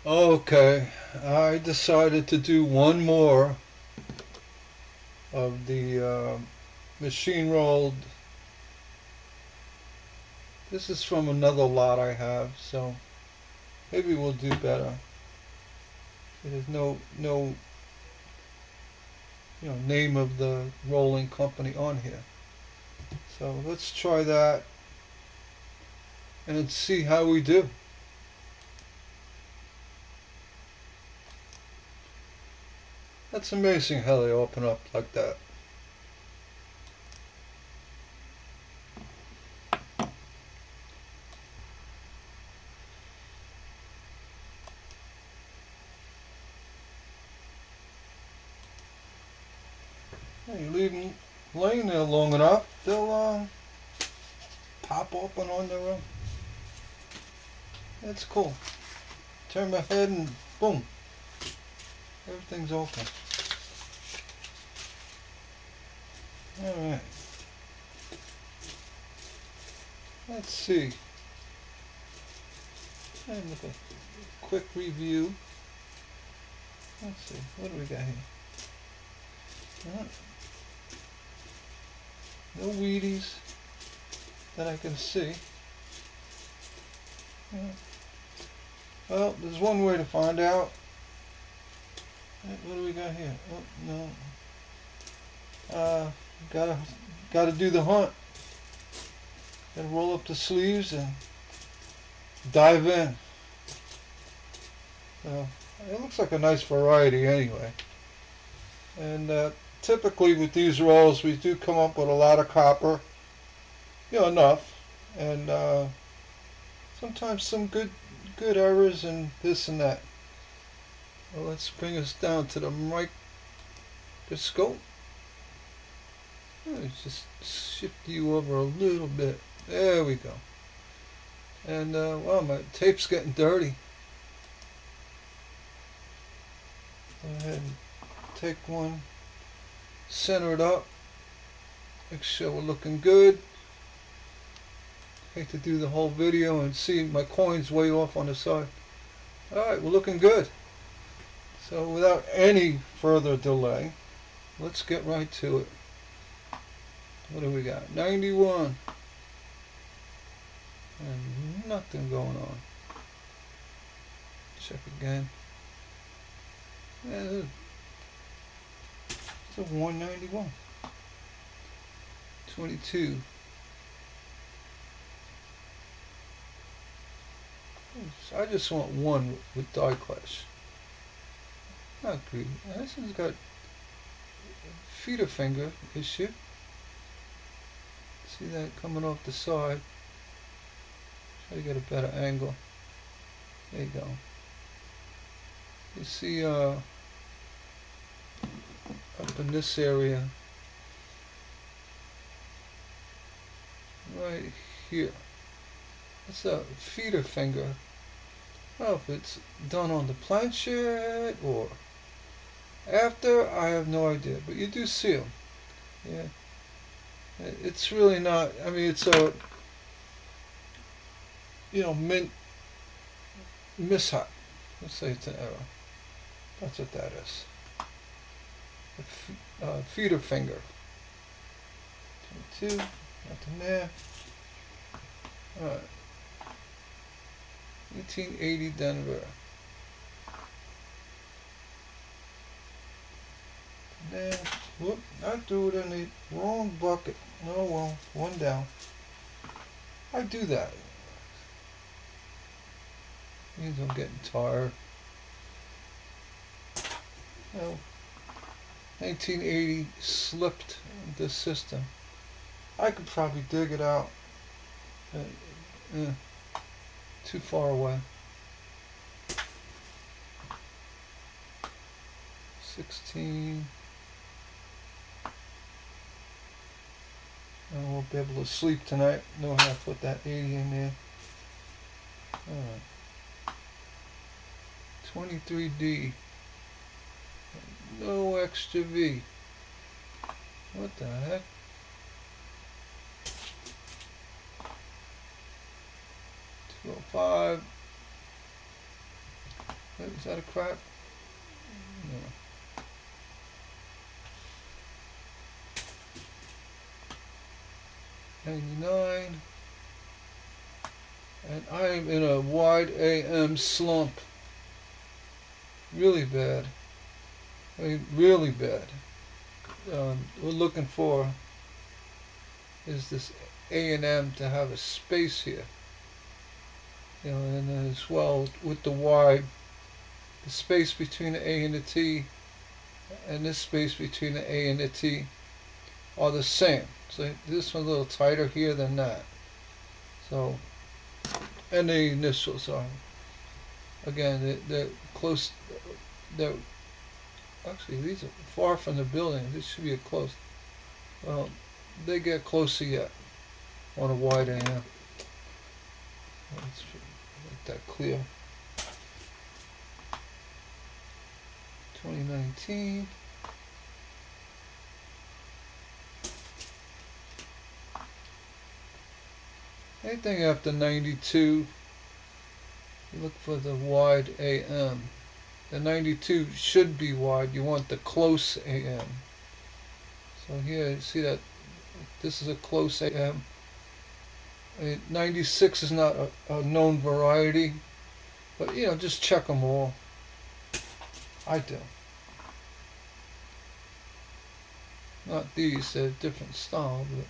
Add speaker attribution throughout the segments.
Speaker 1: Okay, I decided to do one more of the machine rolled. This is from another lot I have, so maybe we'll do better. There's no name of the rolling company on here. So let's try that and see how we do. That's amazing how they open up like that. You leave them laying there long enough, they'll pop open on their own. That's cool. Turn my head and boom, everything's open. Alright, let's see. And look a quick review. Let's see, what do we got here? No Wheaties that I can see. Well, there's one way to find out. What do we got here? Oh, no. Gotta do the hunt. Gotta roll up the sleeves and dive in. So, it looks like a nice variety anyway. And typically with these rolls, we do come up with a lot of copper. Enough. And sometimes some good errors and this and that. Well, let's bring us down to the microscope. Let's just shift you over a little bit. There we go. And wow, my tape's getting dirty. Go ahead and take one, center it up, make sure we're looking good. Hate to do the whole video and see my coins way off on the side. Alright, we're looking good. So without any further delay, let's get right to it. What do we got? 91. And nothing going on. Check again. Yeah, it's a 191. 22. I just want one with die clash. Not greedy. This one's got feeder finger issue. See that coming off the side. Try to get a better angle. There you go. You see up in this area right here. It's a feeder finger. I don't know if it's done on the planchette or after, I have no idea, but you do see them. Yeah, it's really not. I mean, it's a mint mishap. Let's say it's an error. That's what that is. Feeder finger. 22, nothing there. Alright. 1880 Denver. Then, whoop, I threw it in the wrong bucket. Oh well, one down. I do that. Means I'm getting tired. Well, 1980 slipped the system. I could probably dig it out. Too far away. 16. I won't be able to sleep tonight. Know how to put that 80 in there. Alright. 23D. No extra V. What the heck? 205. Is that a crack? No. 99. And I am in a wide AM slump. Really bad. I mean, really bad. We're looking for is this A and M to have a space here. You know, and as well with the wide, the space between the A and the T and this space between the A and the T are the same. So this one's a little tighter here than that. So, and the initials are, again, they're close. They're actually, these are far from the building. This should be a close. Well, they get closer yet on a wide AM. Let's make that clear. 2019. Anything after 92, you look for the wide AM. The 92 should be wide. You want the close AM. So here, you see that this is a close AM. 96 is not a known variety, but you know, just check them all. I do. Not these, they're different style, but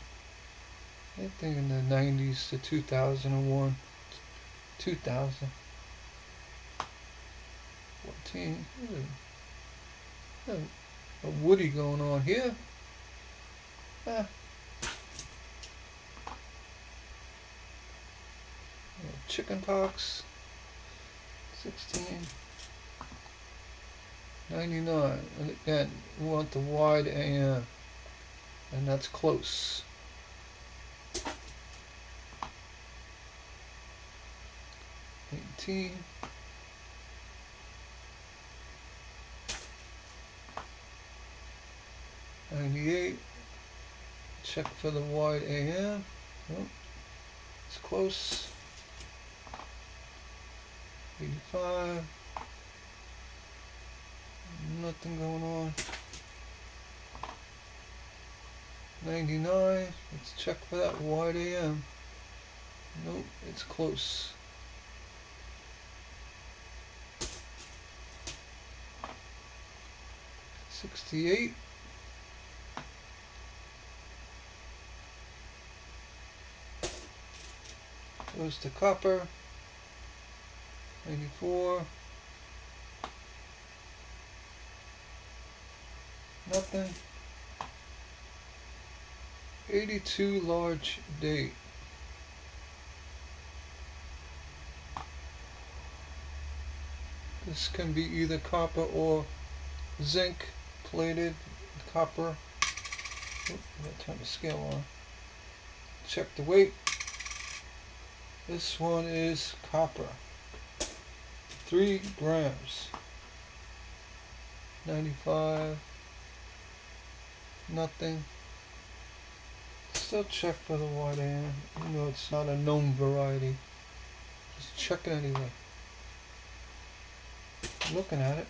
Speaker 1: anything in the 90s to 2001, 2000, 14. A woody going on here. Chicken pox. 16. 99. And again, we want the wide AM, and that's close. 18. 98. Check for the wide AM. Oh, it's close. 85. Nothing going on. 99. Let's check for that wide AM. Nope, it's close. 68. Goes to copper. 94. Nothing. 82 large date. This can be either copper or zinc plated copper. Oop, I'm going to turn the scale on. Check the weight. This one is copper. 3 grams. 95. Nothing. Still check for the wide AM, even though it's not a known variety. Just check it anyway. Looking at it.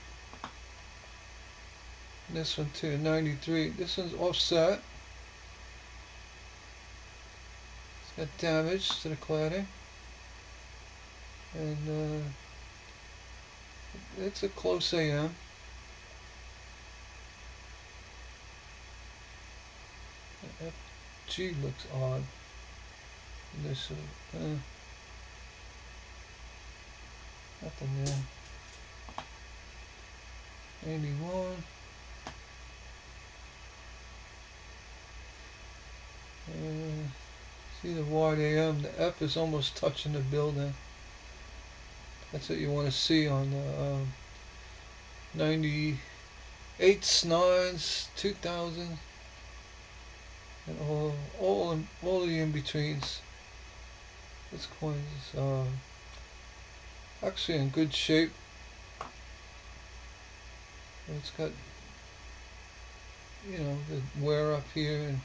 Speaker 1: And this one too, 93. This one's offset. It's got damage to the cladding. And it's a close AM. FG looks odd. Initially, nothing there. 81. See the wide AM. The F is almost touching the building. That's what you want to see on the 98s, 9s, 2000, and all the in-betweens. This coin is actually in good shape. It's got, you know, the wear up here, and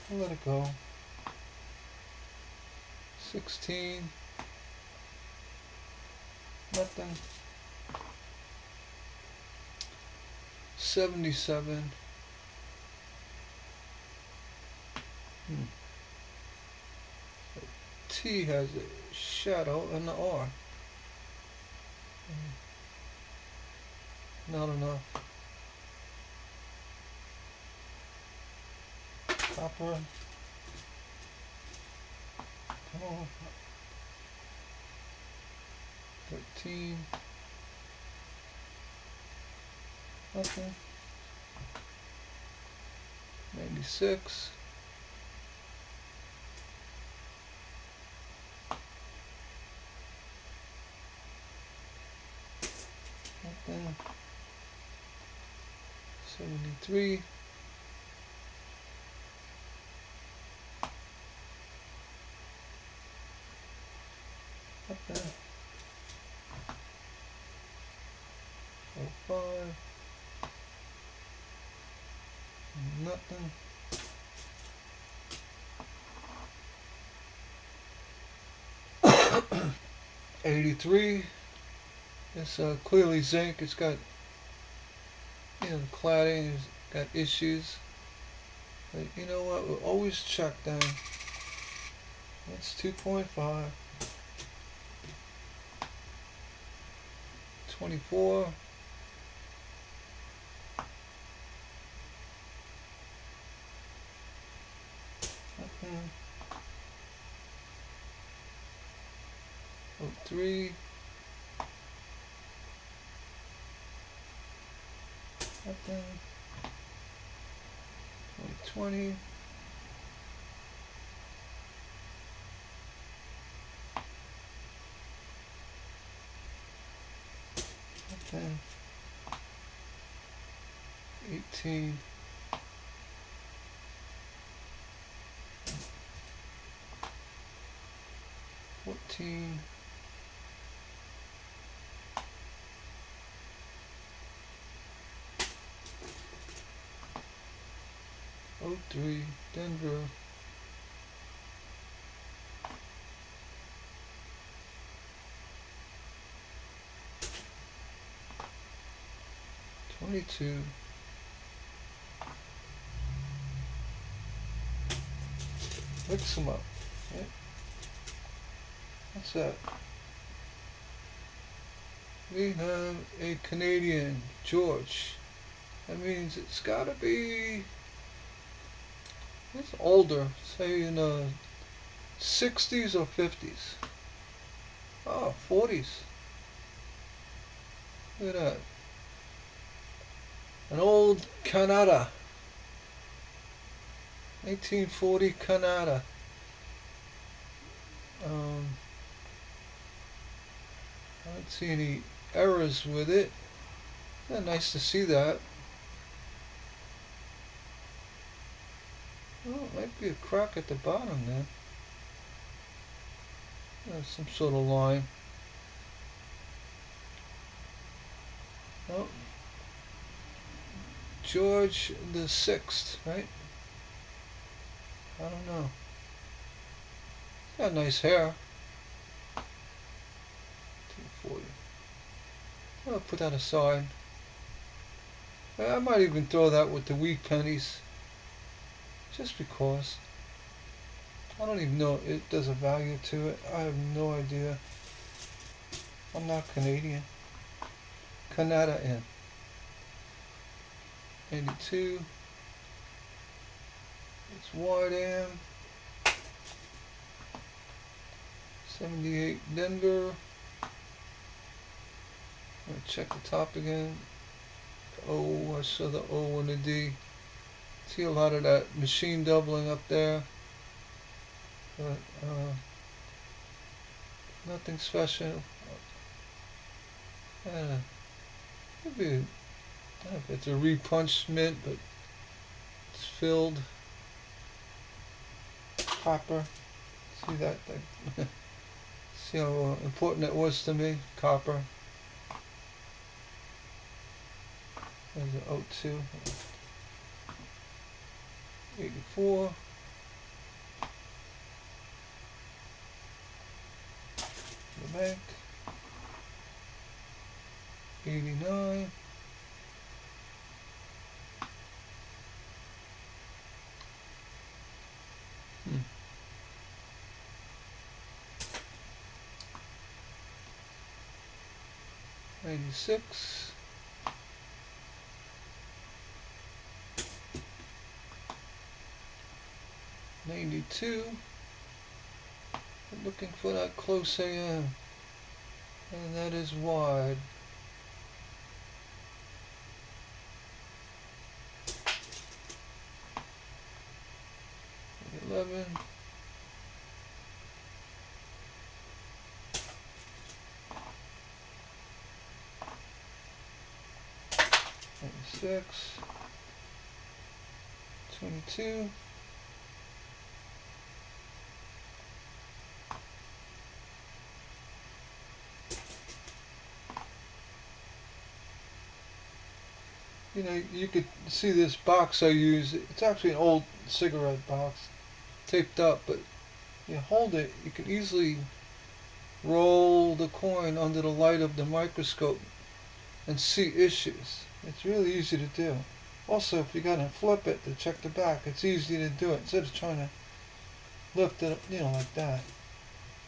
Speaker 1: I'll let it go. 16. Nothing. 77. T has a shadow and the R. Not enough. Copper. Come on. 13. Nothing. 96. Nothing. 73. Nothing. 05. Nothing. 83. It's clearly zinc. It's got, the cladding has got issues. But you know what? We'll always check them. That's 2.5. 24. Nothing. 03. Nothing. 2020. Nothing. 18. 14. 03. Denver. 22. Mix them up. Yeah. What's that? We have a Canadian, George. That means it's gotta be, it's older, say in the 60s or 50s. Oh, 40s. Look at that. An old Canada. 1840 Canada. I don't see any errors with it. Yeah, nice to see that. Oh, it might be a crack at the bottom there. Some sort of line. Oh, George the Sixth, right? I don't know. Got nice hair. 240. I'll put that aside. I might even throw that with the wheat pennies. Just because. I don't even know if there's a value to it. I have no idea. I'm not Canadian. Canada in. 82. It's wide am. 78 Denver. I'm gonna check the top again. Oh, I saw the O and the D. See a lot of that machine doubling up there. But nothing special. Maybe, I don't know if it's a repunched mint, but it's filled. Copper. See that? See how important it was to me? Copper. There's an O2. 84. The bank. 89. 96. 92. I'm looking for that close AM, and that is wide. 11. 96. 22. You know, you could see this box I use. It's actually an old cigarette box, taped up, but you hold it, you can easily roll the coin under the light of the microscope and see issues. It's really easy to do. Also, if you're going to flip it to check the back, it's easy to do it instead of trying to lift it, you know, like that.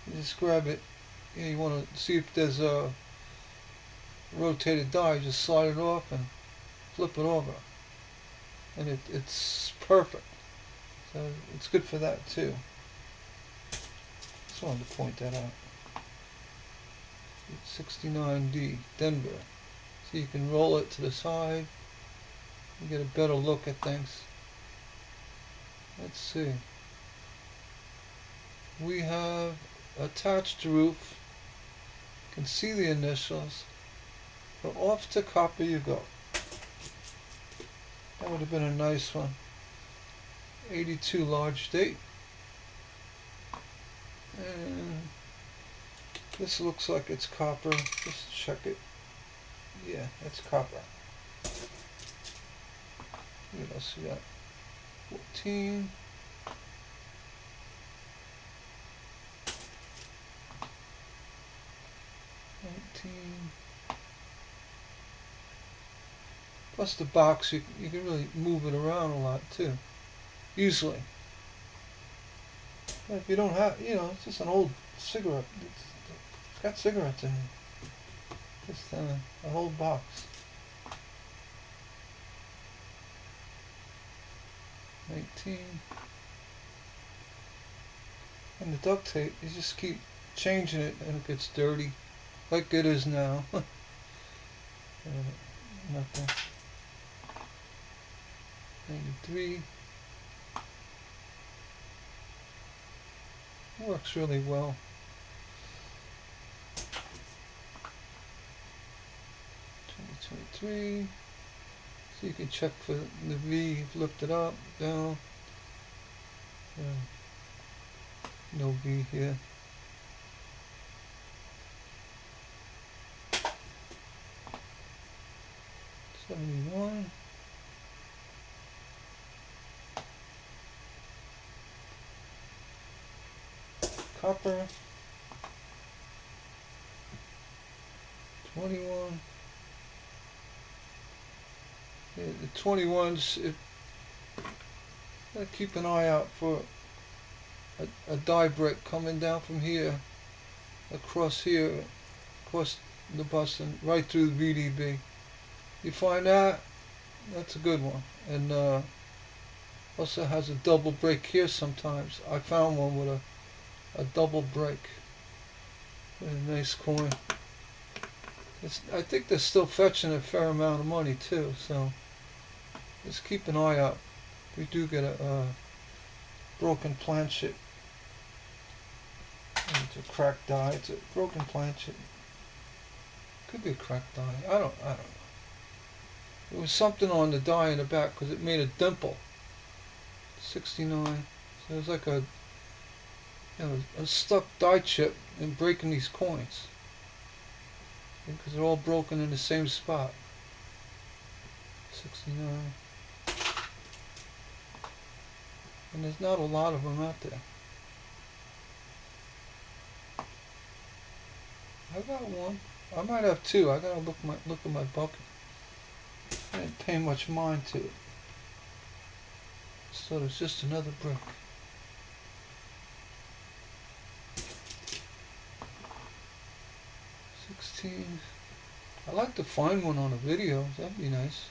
Speaker 1: You just grab it. You know, you want to see if there's a rotated die, just slide it off and flip it over, and it's perfect. So it's good for that too. Just wanted to point that out. 69D Denver. So you can roll it to the side. You get a better look at things. Let's see. We have attached roof. You can see the initials. So off to copper you go. That would have been a nice one. 82 large date. And this looks like it's copper. Just check it. Yeah, it's copper. What else we got? 14. 19. Plus the box, you can really move it around a lot too, easily. But if you don't have, you know, it's just an old cigarette. It's got cigarettes in it. Just a whole box. 19. And the duct tape, you just keep changing it and it gets dirty, like it is now. Nothing. 93. Works really well. 2023. So you can check for the V, lift it up, down. No V here. 71. Copper. 21. Yeah, the 21s, gotta keep an eye out for a die brick coming down from here, across here, across the bus and right through the VDB. You find that, that's a good one. And also has a double break here sometimes. I found one with a double break. A nice coin. I think they're still fetching a fair amount of money too, so just keep an eye out. We do get a broken planchet. It's a cracked die. It's a broken planchet. Could be a cracked die. I don't know. It was something on the die in the back because it made a dimple. 69. So it was like a stuck die chip in breaking these coins. Because they're all broken in the same spot. 69. And there's not a lot of them out there. I got one. I might have two. I gotta look at my bucket. I didn't pay much mind to it. So it's just another brick. 16. I'd like to find one on a video. That'd be nice.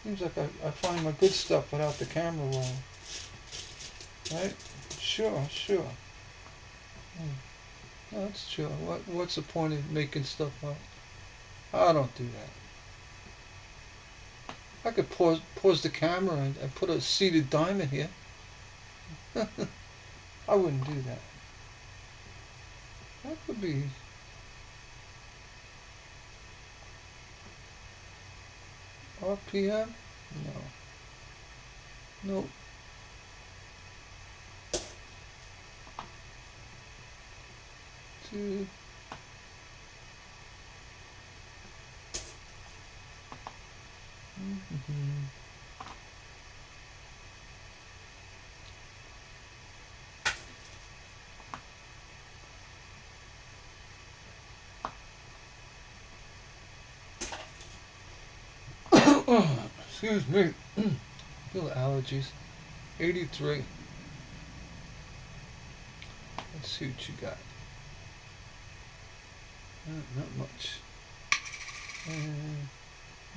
Speaker 1: Seems like I find my good stuff without the camera rolling. Right? Sure, sure. No, that's true. What's the point of making stuff up? I don't do that. I could pause the camera and put a seated diamond here. I wouldn't do that. That could be. RPM? No. Nope. Two. Excuse me. Feel the allergies. 83. Let's see what you got. Not much. And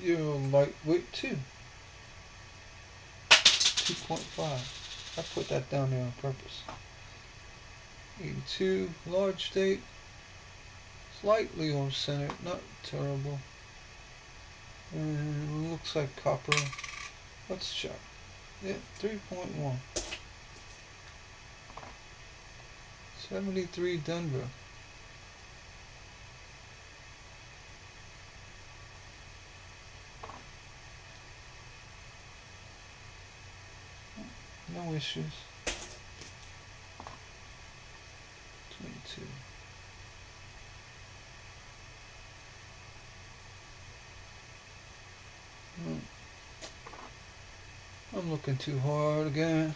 Speaker 1: you're lightweight too. 2.5. I put that down there on purpose. 82. Large date. Slightly off center. Not terrible. And looks like copper. Let's check. Yeah, 3.1. 73 Denver. No issues. 22. I'm looking too hard again.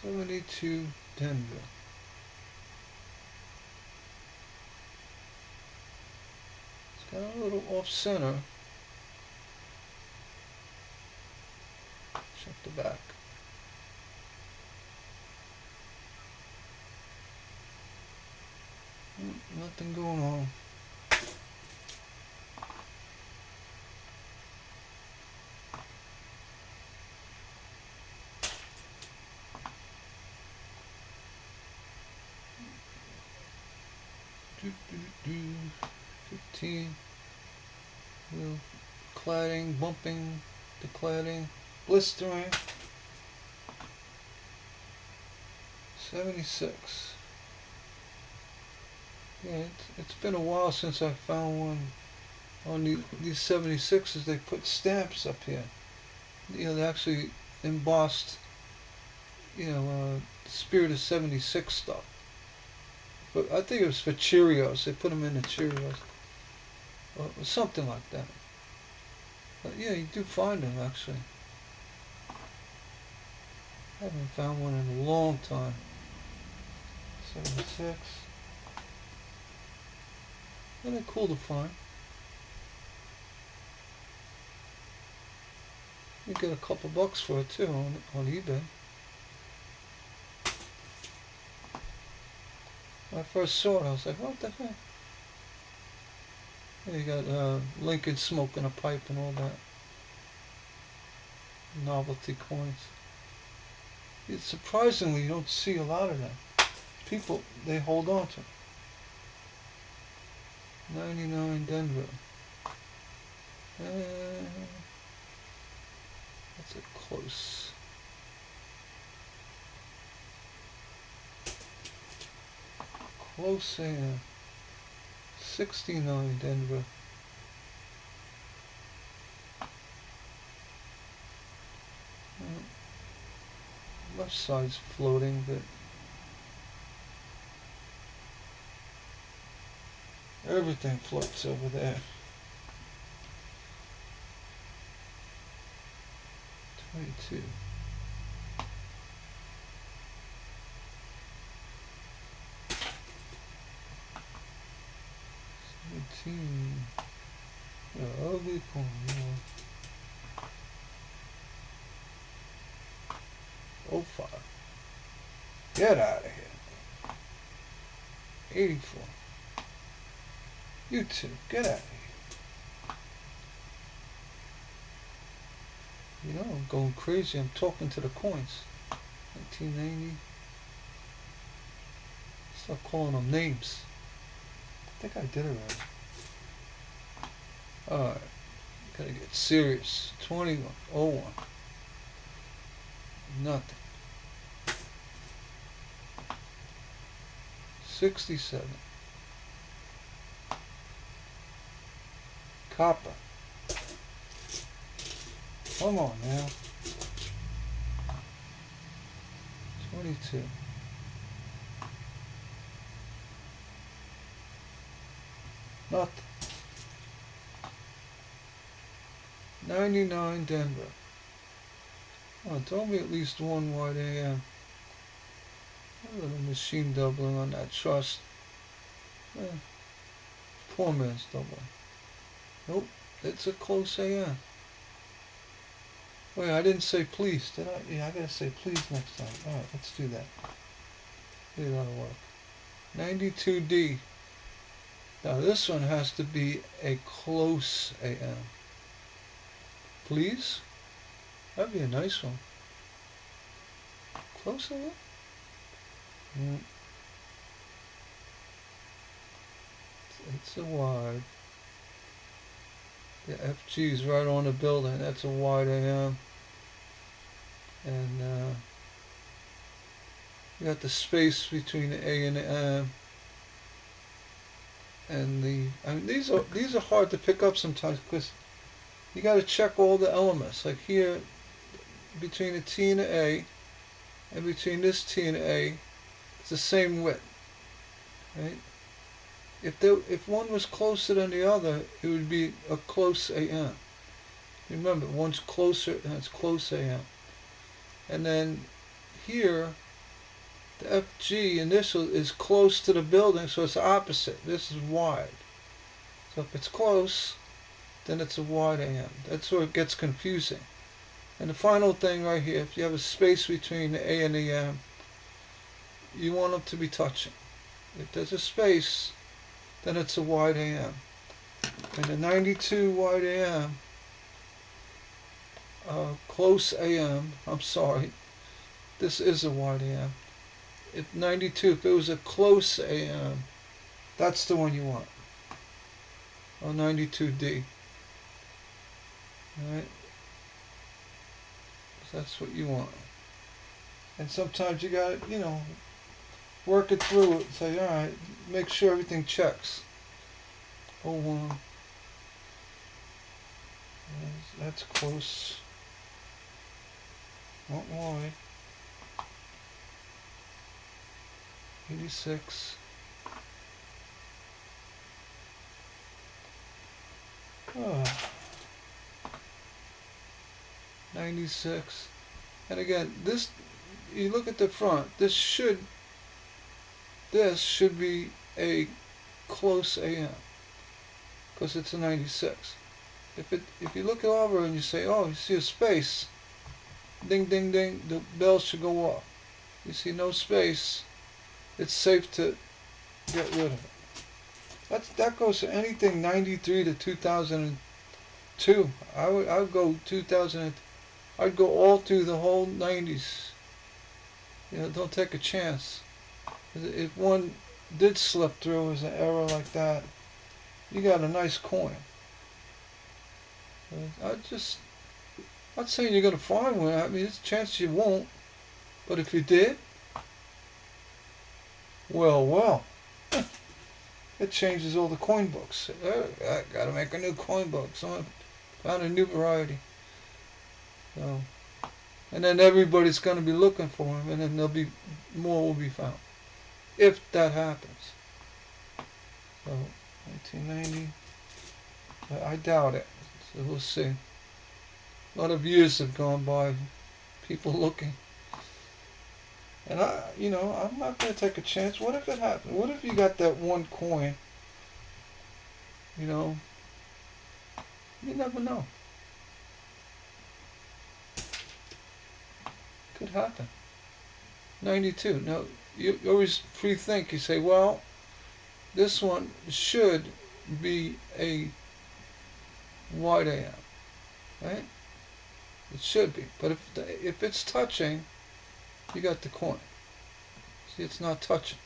Speaker 1: '72 Denver. It's got a little off center. Check the back. Nothing going on. Do, do, do. 15. Little cladding, bumping the cladding, blistering. 76. Yeah, it's been a while since I found one on these 76s. They put stamps up here. You know, they actually embossed, Spirit of 76 stuff. But I think it was for Cheerios. They put them in the Cheerios. Or something like that. But yeah, you do find them actually. I haven't found one in a long time. 76. And they're cool to find. You get a couple bucks for it too on eBay. When I first saw it, I was like, what the heck? Yeah, you got Lincoln smoking a pipe and all that. Novelty coins. It's surprisingly, you don't see a lot of them. People, they hold on to them. 99 Denver. That's a close. Close and 69 Denver. Left side's floating, but everything floats over there. 22. 19. Yeah, ugly coin. Yeah. 05. Get out of here. 84. You two, get out of here. You know, I'm going crazy. I'm talking to the coins. 1990. Stop calling them names. I think I did it right. Alright. Gotta get serious. 21. 01. Nothing. 67. Copper. Come on now. 22. Nothing. 99 Denver. Oh, tell me at least one wide AM. A little machine doubling on that trust. Poor man's doubling. Nope, it's a close AM. Wait, I didn't say please, did I? Yeah, I gotta say please next time. Alright, let's do that. Maybe that'll work. 92D. Now this one has to be a close AM. Please? That'd be a nice one. Close AM? Mm. It's a wide. The FG is right on the building. That's a wide AM. And you got the space between the A and the M. And I mean, these are hard to pick up sometimes because you got to check all the elements. Like here, between the T and the A, and between this T and the A, it's the same width, right? If one was closer than the other, it would be a close AM. Remember, one's closer and it's close AM. And then here, the FG initial is close to the building, so it's opposite. This is wide. So if it's close, then it's a wide AM. That's where it gets confusing. And the final thing right here, if you have a space between the A and the M, you want them to be touching. If there's a space, then it's a wide AM. And the 92 wide AM, close AM, I'm sorry, this is a wide AM. If 92, if it was a close AM, that's the one you want. Or 92D. Alright? So that's what you want. And sometimes you gotta, work it through it. Say, alright, make sure everything checks. 01. That's close. Not wide. 86. 96. And again, this, you look at the front, this should be a close AM because it's a 96. If you look over and you say, oh, you see a space, ding ding ding, the bell should go off. You see no space, it's safe to get rid of it. That goes to anything 93 to 2002. I would go 2000. I'd go all through the whole 90s. Don't take a chance. If one did slip through as an error like that, you got a nice coin. Not saying you're gonna find one. I mean, there's a chance you won't. But if you did, well, it changes all the coin books. I gotta make a new coin book. Someone found a new variety. So, and then everybody's gonna be looking for them, and then more will be found. If that happens. So, 1990. But I doubt it. So we'll see. A lot of years have gone by, people looking. And I'm not going to take a chance. What if it happened? What if you got that one coin You know, you never know. Could happen. 92. Now, you always pre-think. You say, well, this one should be a wide AM, right? It should be. But if it's touching, you got the coin. See, it's not touching.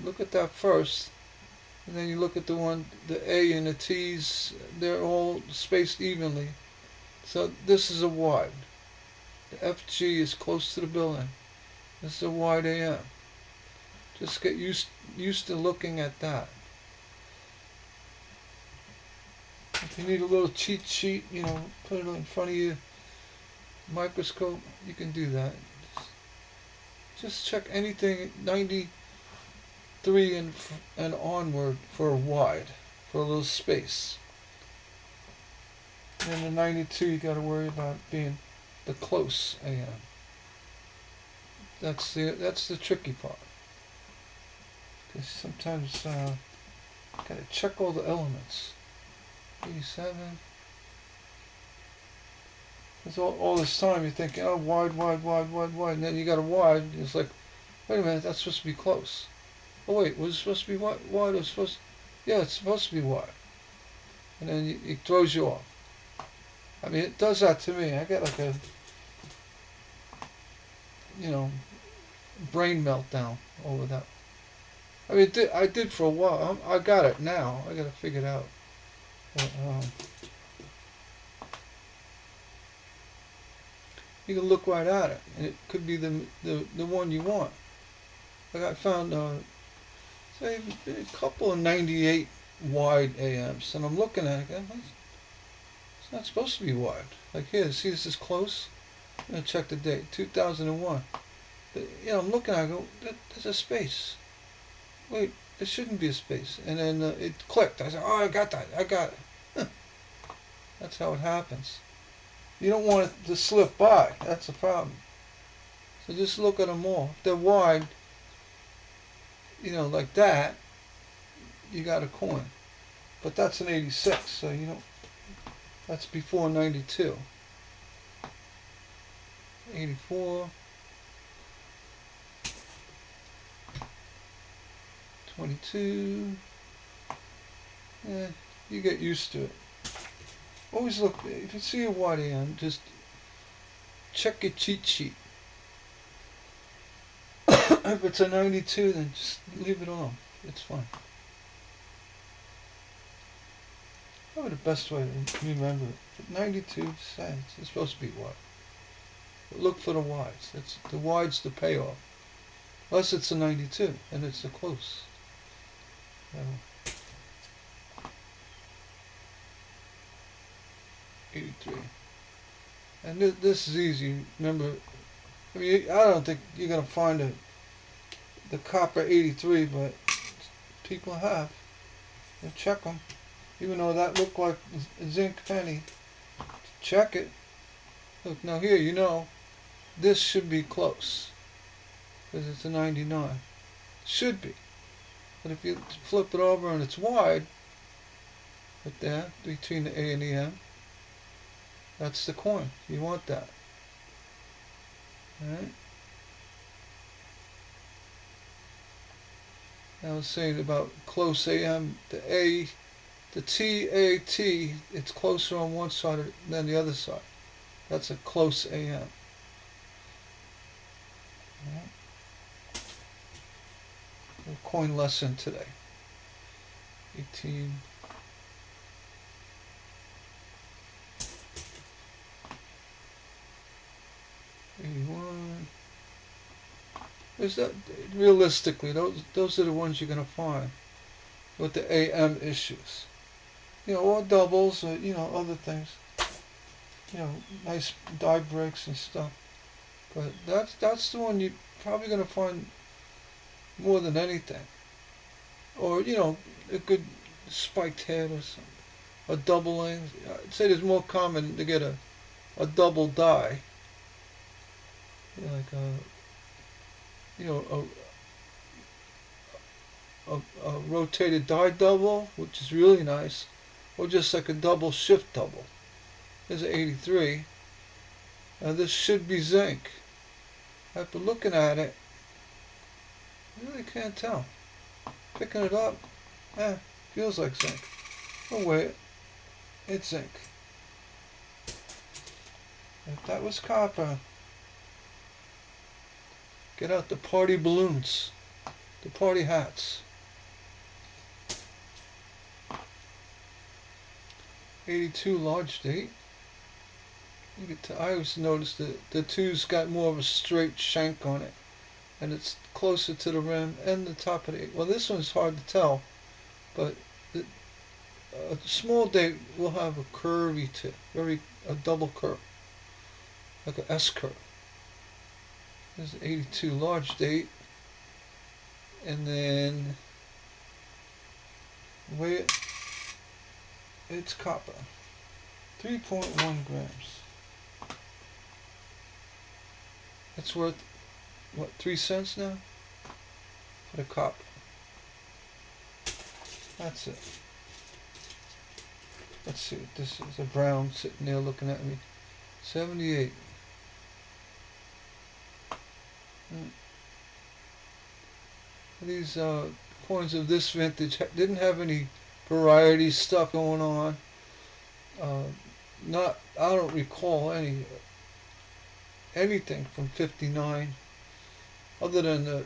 Speaker 1: Look at that first, and then you look at the one, the A and the T's, they're all spaced evenly. So this is a wide. The FG is close to the building. This is a wide AM. Just get used to looking at that. If you need a little cheat sheet, you know, put it in front of your microscope, you can do that. Just check anything 93 and onward for a wide, for a little space. And then the 92, you got to worry about being the close AM. That's the tricky part. Because sometimes got to check all the elements. 87. Because all this time you're thinking, oh, wide, and then you got a wide. It's like, wait a minute, that's supposed to be close. Oh wait, was it supposed to be wide? It was supposed. Yeah, it's supposed to be wide. And then it throws you off. I mean, it does that to me. I get like a, you know, brain meltdown over that. I mean, I did for a while. I got it now. I got to figure it out. But, you can look right at it, and it could be the one you want. Like I found, say, a couple of 98 wide AMs, and I'm looking at it, it's not supposed to be wide. Like here, see this is close? I'm going to check the date, 2001. But, you know, I'm looking at it, I go, there's a space. Wait, there shouldn't be a space. And then it clicked. I said, oh, I got it. That's how it happens. You don't want it to slip by. That's the problem. So just look at them all. If they're wide, you know, like that, you got a coin. But that's an 86, so you don't, that's before 92. 84. 22. Yeah, you get used to it. Always look, if you see a wide AM, just check your cheat sheet. If it's a 92, then just leave it on. It's fine. Probably the best way to remember it. 92, it's supposed to be wide. But look for the wides. The wide's the payoff. Unless it's a 92, and it's a close. 83. And this is easy. Remember, I mean, I don't think you're going to find the copper 83, but people have. You check them. Even though that looked like a zinc penny, check it. Look, now here, you know, this should be close, because it's a 99. Should be. But if you flip it over and it's wide, right there, between the A and the M, that's the coin. You want that. Alright? I was saying about close AM, the TAT, it's closer on one side than the other side. That's a close AM. Alright? A coin lesson today. 18. Is that realistically? Those are the ones you're gonna find with the AM issues. You know, or doubles, or you know, other things. You know, nice die breaks and stuff. But that's the one you're probably gonna find more than anything. Or you know, a good spiked head or something. A doubling. I'd say it's more common to get a double die. You know, like a a rotated die double, which is really nice, or just like a double shift double. There's an 83. Now this should be zinc. After looking at it, I really can't tell. Picking it up, feels like zinc. Oh wait, it's zinc. If that was copper, get out the party balloons, the party hats. 82 large date. I always noticed that the two's got more of a straight shank on it, and it's closer to the rim and the top of the. Well, this one's hard to tell, but a small date will have a curvy tip, a double curve, like an S curve. There's an 82 large date, and then weigh it. It's copper, 3.1 grams. It's worth, what, 3 cents now? For the copper. That's it. Let's see what this is. A brown sitting there looking at me. 78. These coins of this vintage didn't have any variety stuff going on. I don't recall anything from 59 other than the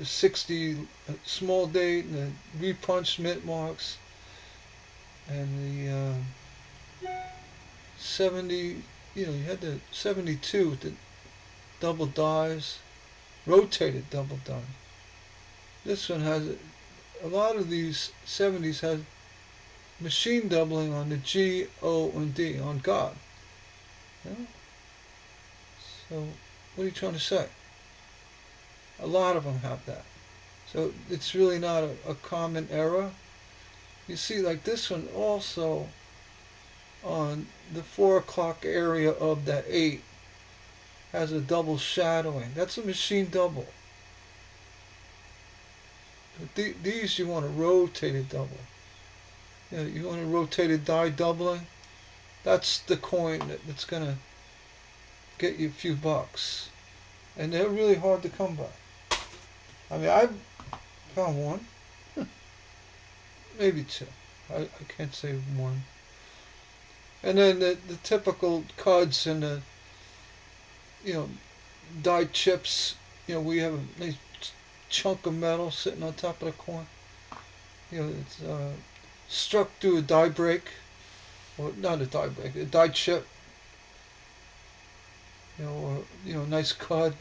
Speaker 1: 60 small date and the repunched mint marks and the 70. You had the 72 with the double dies, rotated double die. This one has a lot of these 70s has machine doubling on the G, O, and D on God. Yeah? So what are you trying to say? A lot of them have that. So it's really not a common error. You see, like this one also on the 4 o'clock area of that 8 has a double shadowing. That's a machine double. But these you want a rotated double. You want a rotated die doubling. That's the coin that's going to get you a few bucks. And they're really hard to come by. I mean, I found one. Maybe two. I can't say one. And then the typical cuds and the, die chips. We have a nice chunk of metal sitting on top of the coin. It's struck through a die break. Or not a die break, a die chip. Or nice cud.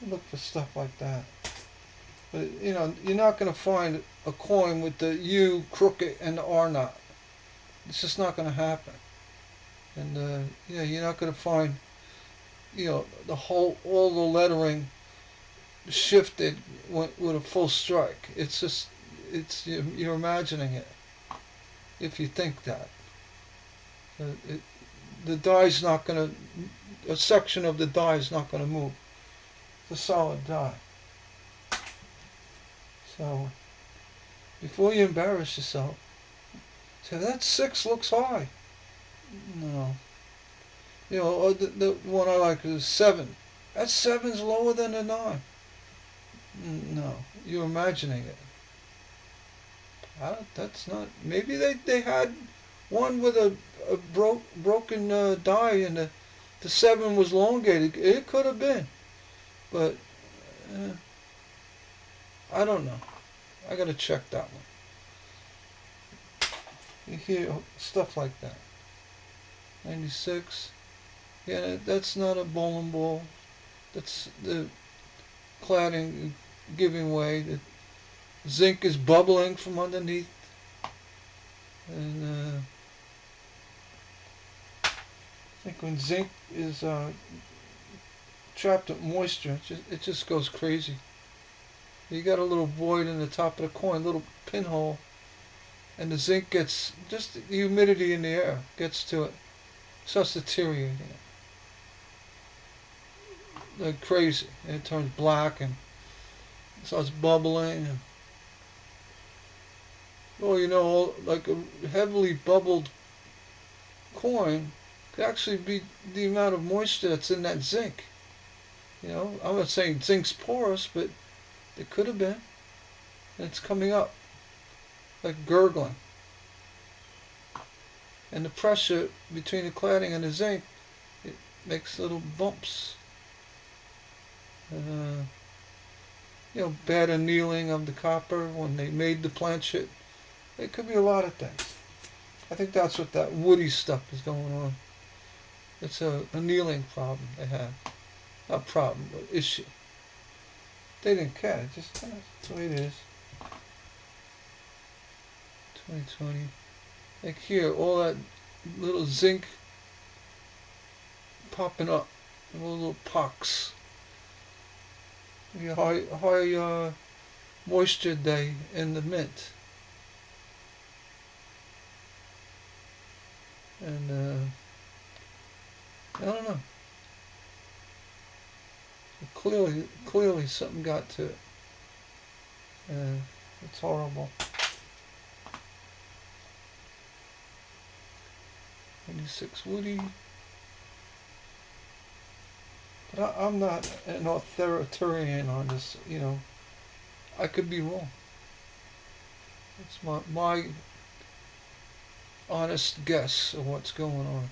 Speaker 1: Look for stuff like that. But you're not going to find a coin with the U crooked and the R not. It's just not going to happen. And you're not going to find all the lettering shifted with a full strike. It's you're imagining it if you think that. The die's not going to, a section of the die is not going to move. It's a solid die. So, before you embarrass yourself, say, that 6 looks high. No. The one I like is 7. That 7's lower than a 9. No, you're imagining it. That's not, maybe they had one with a broken die and the 7 was elongated. It could have been. But, I don't know. I gotta check that one. You hear stuff like that. 96. Yeah, that's not a bowling ball. That's the cladding giving way. The zinc is bubbling from underneath. And I think when zinc is trapped with moisture, it just goes crazy. You got a little void in the top of the coin, a little pinhole, and the zinc gets, just the humidity in the air gets to it, starts deteriorating it. Like crazy, and it turns black and starts bubbling. And Well, you know, like a heavily bubbled coin could actually be the amount of moisture that's in that zinc. You know, I'm not saying zinc's porous, but it could have been. And it's coming up like gurgling. And the pressure between the cladding and the zinc, it makes little bumps. And, you know, bad annealing of the copper when they made the planchet. It could be a lot of things. I think that's what that woody stuff is going on. It's a annealing problem they have. Not problem, but issue. They didn't care. Just that's the way it is. 2020. Like here, all that little zinc popping up, little pocks. High moisture day in the mint, and I don't know. Clearly, something got to it. It's horrible. 96 Woody. But I'm not an authoritarian on this, you know. I could be wrong. It's my honest guess of what's going on.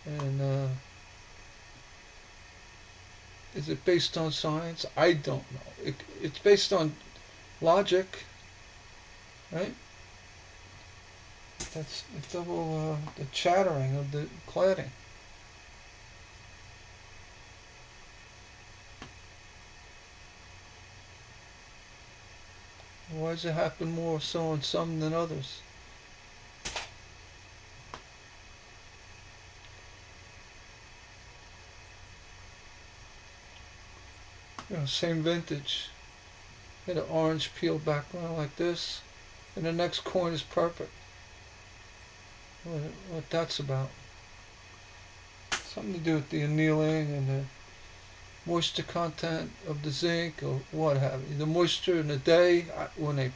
Speaker 1: And is it based on science? I don't know. It's based on logic, right? That's double the chattering of the cladding. Why does it happen more so on some than others? You know, same vintage. Get an orange peeled background like this, and the next coin is perfect. What that's about? Something to do with the annealing and the moisture content of the zinc or what have you. The moisture in the day when they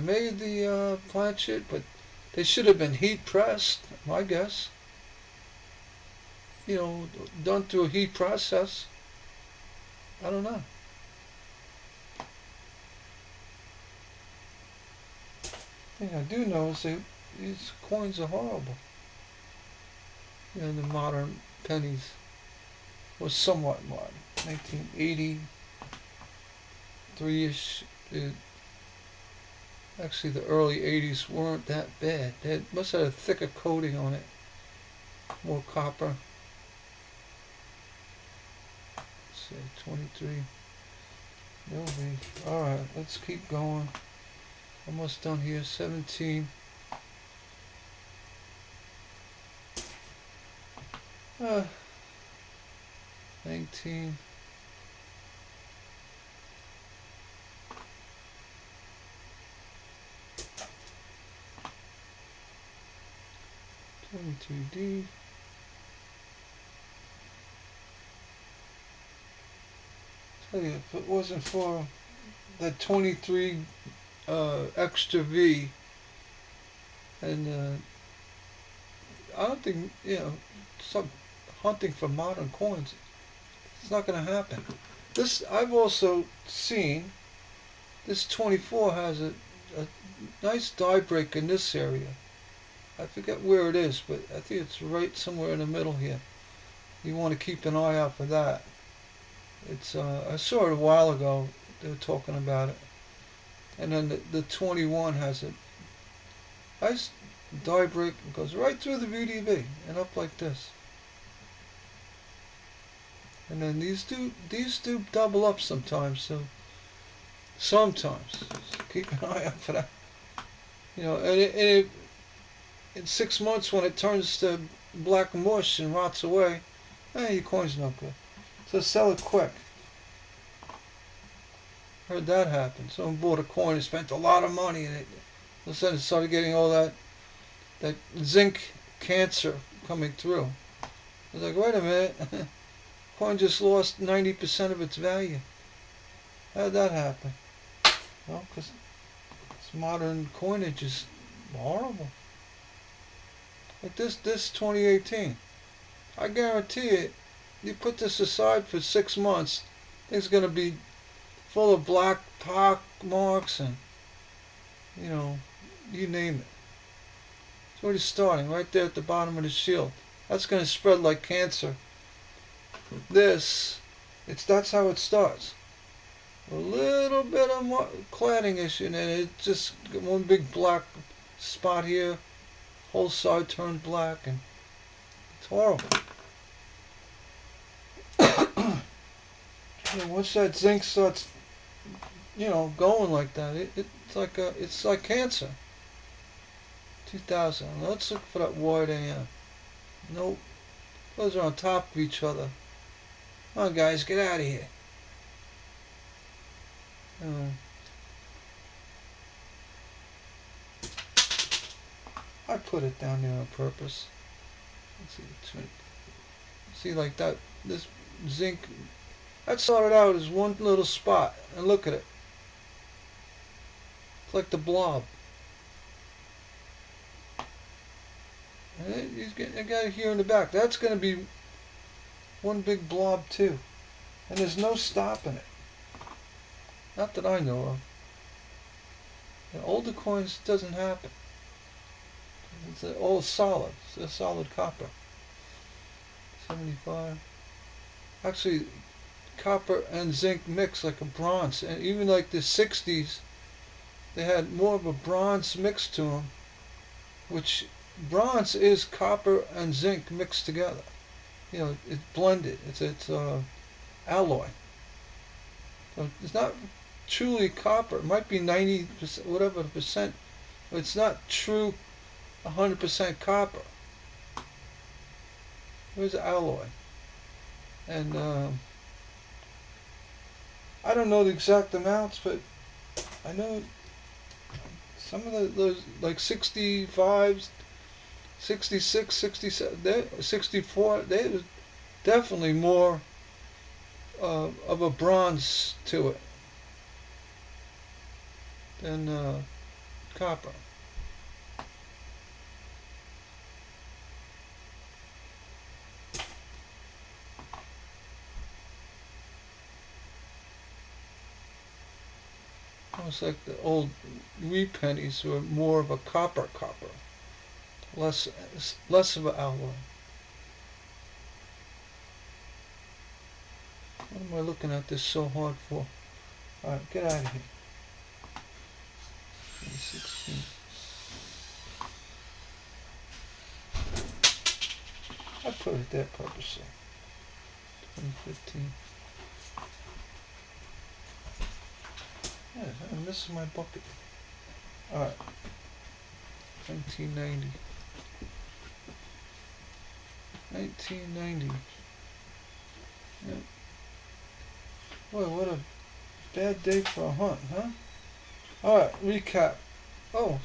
Speaker 1: made the planchet, but they should have been heat pressed, my guess. You know, done through a heat process. I don't know. The thing I do know is that these coins are horrible. You know, the modern pennies was somewhat modern. 1983-ish. Actually, the early 80s weren't that bad. They must have had a thicker coating on it. More copper. Let's see, 23. Alright, let's keep going. Almost done here. 17. 19. 22D. Tell you, if it wasn't for that 23 extra V, and I don't think, you know, some hunting for modern coins, it's not going to happen. This I've also seen. This 24 has a nice die break in this area. I forget where it is, but I think it's right somewhere in the middle here. You want to keep an eye out for that. It's I saw it a while ago. They were talking about it. And then the 21 has a nice die break. It goes right through the VDB and up like this. And then these do double up sometimes. So sometimes, so keep an eye out for that. You know, and in 6 months when it turns to black mush and rots away, your coin's no good. So sell it quick. Heard that happen. Someone bought a coin and spent a lot of money, and all of a sudden it started getting all that zinc cancer coming through. I was like, wait a minute, coin just lost 90% of its value. How did that happen? Well, because modern coinage is horrible. Like this 2018, I guarantee it. You put this aside for 6 months, things gonna be full of black pock marks and you know, you name it. It's already starting right there at the bottom of the shield. That's gonna spread like cancer. That's how it starts. A little bit of cladding issue, and then it just one big black spot here, whole side turned black, and it's horrible. Once that zinc starts, going like that, it's like cancer. 2000. Let's look for that wide AM. Nope. Those are on top of each other. Come on, guys, get out of here. I put it down there on purpose. Let's see. See, like that. This zinc. That started out as one little spot, and look at it. It's like the blob. And he's getting a guy here in the back. That's going to be one big blob too, and there's no stopping it. Not that I know of. In older coins, it doesn't happen. It's all solid. It's a solid copper. 75. Actually, copper and zinc mix like a bronze, and even like the 60s, they had more of a bronze mix to them, which bronze is copper and zinc mixed together. It's blended. It's alloy. So it's not truly copper. It might be 90%, whatever percent, but it's not true 100% copper. There's alloy. And I don't know the exact amounts, but I know some of those, like 65s, 66, 67, 64, they was definitely more of a bronze to it than copper. Almost like the old wheat pennies were more of a copper, less of an alloy. What am I looking at this so hard for? Alright, get out of here. 2016. I put it there purposely. 2015. Yeah, I'm missing my bucket. Alright. 1990. 1990. Yep. Boy, what a bad day for a hunt, huh? Alright, recap. Oh,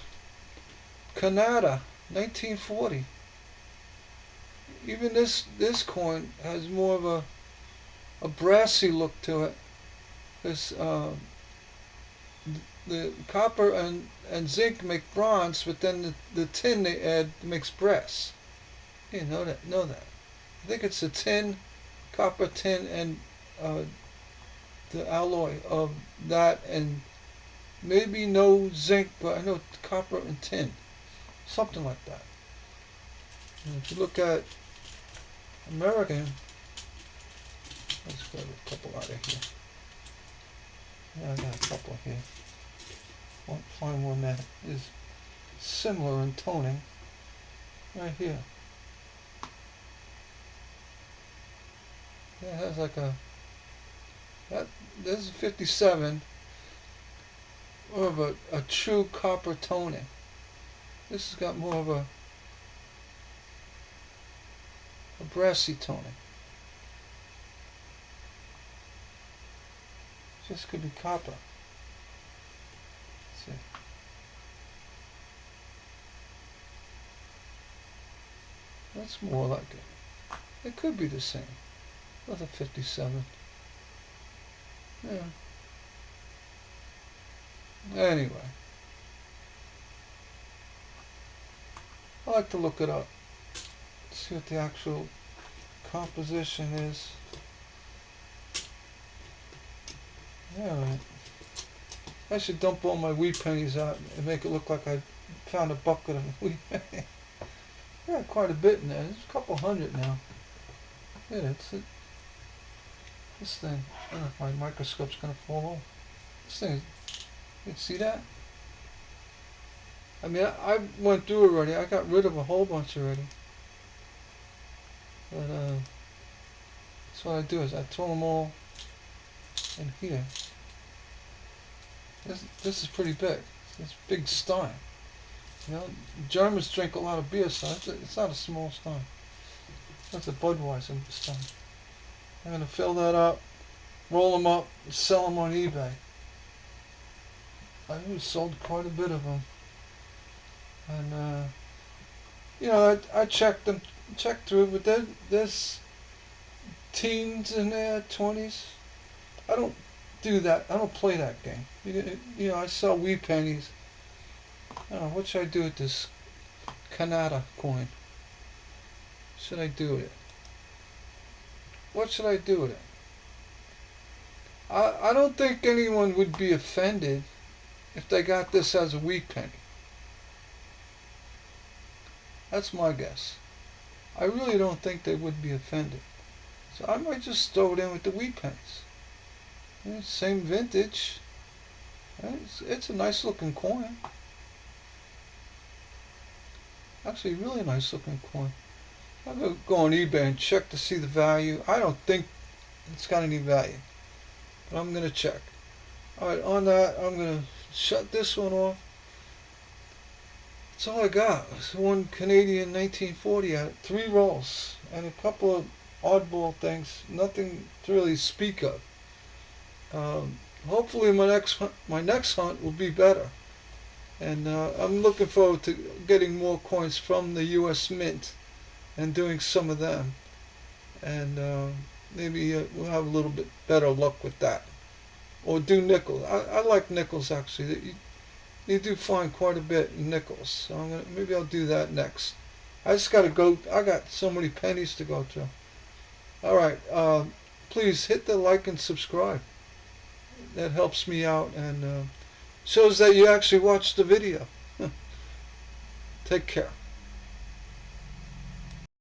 Speaker 1: Canada, 1940. Even this coin has more of a brassy look to it. This the copper and zinc make bronze, but then the tin they add makes brass. You know that. I think it's the tin, copper, tin, and the alloy of that, and maybe no zinc, but I know copper and tin, something like that. And if you look at American, let's grab a couple out of here. Yeah, I got a couple here. Won't find one that is similar in toning. Right here. Yeah, it has like this is 57, more of a true copper toning. This has got more of a brassy toning. This could be copper. Let's see. That's more like it. It could be the same. Another 57. Yeah. Anyway, I like to look it up. See what the actual composition is. Alright. I should dump all my wheat pennies out and make it look like I found a bucket of wheat pennies. Yeah, quite a bit in there. There's a couple hundred now. Yeah, that's it. This thing, I don't know if my microscope's gonna fall off. This thing, you can see that? I mean, I went through already. I got rid of a whole bunch already. But, that's what I do is I throw them all in here. This is pretty big. It's a big stein. You know, Germans drink a lot of beer, so it's not a small stein. That's a Budweiser stein. I'm going to fill that up, roll them up, and sell them on eBay. I sold quite a bit of them. And, you know, I checked through, but there's teens in there, 20s. I don't do that. I don't play that game. You know, I sell wheat pennies. I don't know, what should I do with this Canada coin? What should I do with it? What should I do with it? I don't think anyone would be offended if they got this as a wheat penny. That's my guess. I really don't think they would be offended. So I might just throw it in with the wheat pennies. Yeah, same vintage. It's a nice looking coin. Actually, really nice looking coin. I'm going to go on eBay and check to see the value. I don't think it's got any value, but I'm going to check. Alright, on that, I'm going to shut this one off. That's all I got. It's one Canadian 1940 out, 3 rolls, and a couple of oddball things. Nothing to really speak of. Hopefully my next hunt will be better. And I'm looking forward to getting more coins from the U.S. Mint and doing some of them. And maybe we'll have a little bit better luck with that. Or do nickels. I like nickels, actually. You do find quite a bit in nickels. So maybe I'll do that next. I just got to go. I got so many pennies to go through. Alright. Please hit the like and subscribe. That helps me out and shows that you actually watched the video. Take care.